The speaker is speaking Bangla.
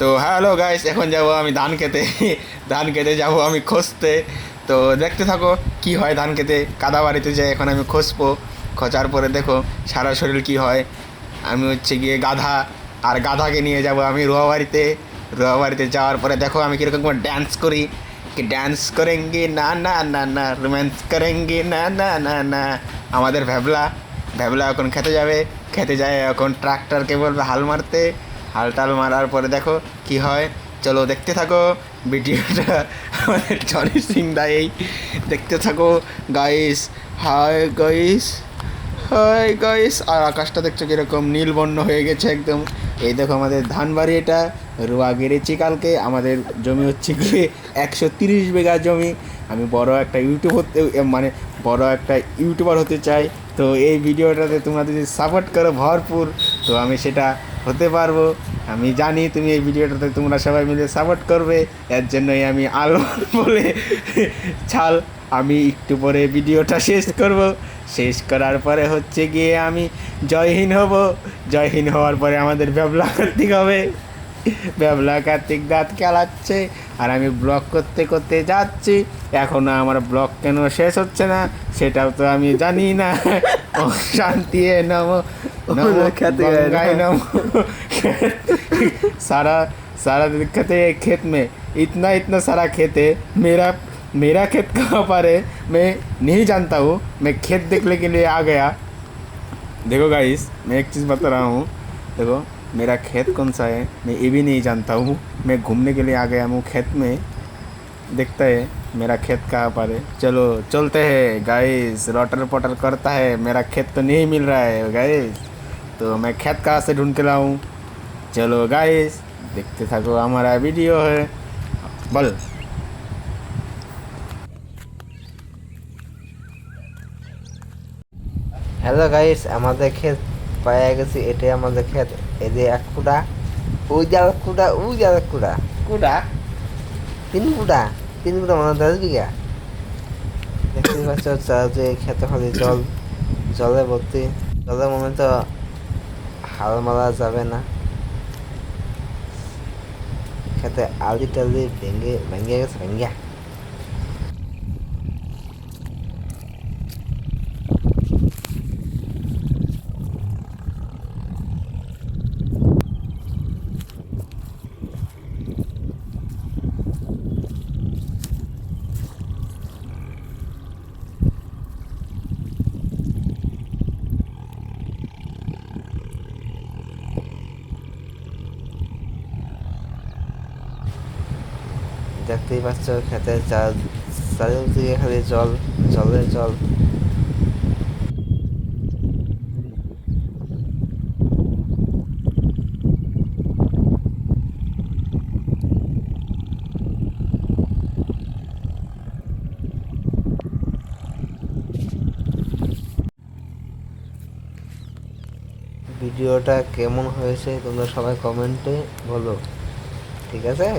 তো হ্যালো গাইস, এখন যাব আমি ধান খেতে। ধান খেতে যাব আমি খুঁজতে। তো দেখতে থাকো কি হয় ধান খেতে। কাদা বাড়িতে যাই এখন আমি খুঁজবো। খোঁজার পরে দেখো সারা শরীর কি হয়। আমি হচ্ছে গিয়ে গাধা, আর গাধাকে নিয়ে যাব আমি রোয়া বাড়িতে। রোয়া বাড়িতে যাওয়ার পরে দেখো আমি কীরকম ড্যান্স করি। कि डांस करेंगे ना ना ना ना रोमांस करेंगे ना ना ना ना। আমাদের ভ্যাবলা ভ্যাবলা এখন খেতে যাবে। খেতে যায় এখন ট্রাক্টরকে বলবে হাল মারতে। হাল টাল মারার পরে দেখো কি হয়। চলো দেখতে থাকো ভিডিওটা। আমাদের জনি সিং দা এই দেখতে থাকো guys. Hi guys, hi guys. আর আকাশটা দেখছো কীরকম নীল বর্ণ হয়ে গেছে একদম। এই দেখো আমাদের ধান বাড়ি, এটা রোয়া গেড়েছি কালকে। আমাদের জমি হচ্ছে গিয়ে 130 বিঘা জমি। আমি বড় একটা ইউটিউবার হতে চাই। তো এই ভিডিওটাতে তোমরা যদি সাপোর্ট করো ভরপুর, তো আমি সেটা হতে পারবো। আমি জানি তুমি এই ভিডিওটাতে তোমরা সবাই মিলে সাপোর্ট করবে। এর জন্যই আমি আলো বলে ছাল। আমি একটু পরে ভিডিওটা শেষ করব। শেষ করার পরে হচ্ছে গিয়ে আমি জয়হীন হব। জয়হীন হওয়ার পরে আমাদের ব্যবলা কার্তিক হবে। ব্যবলা কার্তিক দাঁত খেলাচ্ছে, আর আমি ব্লগ করতে করতে যাচ্ছি। এখনও আমার ব্লগ কেন শেষ হচ্ছে না সেটাও তো আমি জানি না। ও শান্তি নমো নমো गंगाय नमो। सारा सारा दिक्कत है खेत में। इतना इतना सारा खेत है। मेरा मेरा खेत कहाँ पर है मैं नहीं जानता हूँ। मैं खेत देखने के लिए आ गया। देखो गाइस, मैं एक चीज़ बता रहा हूँ। देखो मेरा खेत कौन सा है मैं ये भी नहीं जानता हूँ। मैं घूमने के लिए आ गया हूँ खेत में। देखता है मेरा खेत कहाँ पर है। चलो चलते हैं गाइस। रटर पटर करता है, मेरा खेत तो नहीं मिल रहा है गाइस। तो मैं खेत कहाँ से ढूंढ के लाऊँ। चलो गाइस देखते থাকো हमारा वीडियो है। বল। হ্যালো গাইস, আমাদের ক্ষেত পাওয়া গেছে। এটাই আমাদের ক্ষেত। এই যে এক কুড়া, ওই যে এক কুড়া, ওই যে এক কুড়া, কুড়া 3 কুড়া, 3 কুড়া মানে 10 বিঘা। দেখতে পাচ্ছ যে খেতে খালি জল, জলে ভর্তি। জলের মনে তো হাল মারা যাবে না। খেতে আলি টালি ভেঙে ভেঙে গেছে, ভেঙ্গা। দেখতেই পাচ্ছ খেতে চারিদিকে খালি জল, জলে জল। ভিডিওটা কেমন হয়েছে তোমরা সবাই কমেন্টে বলো, ঠিক আছে?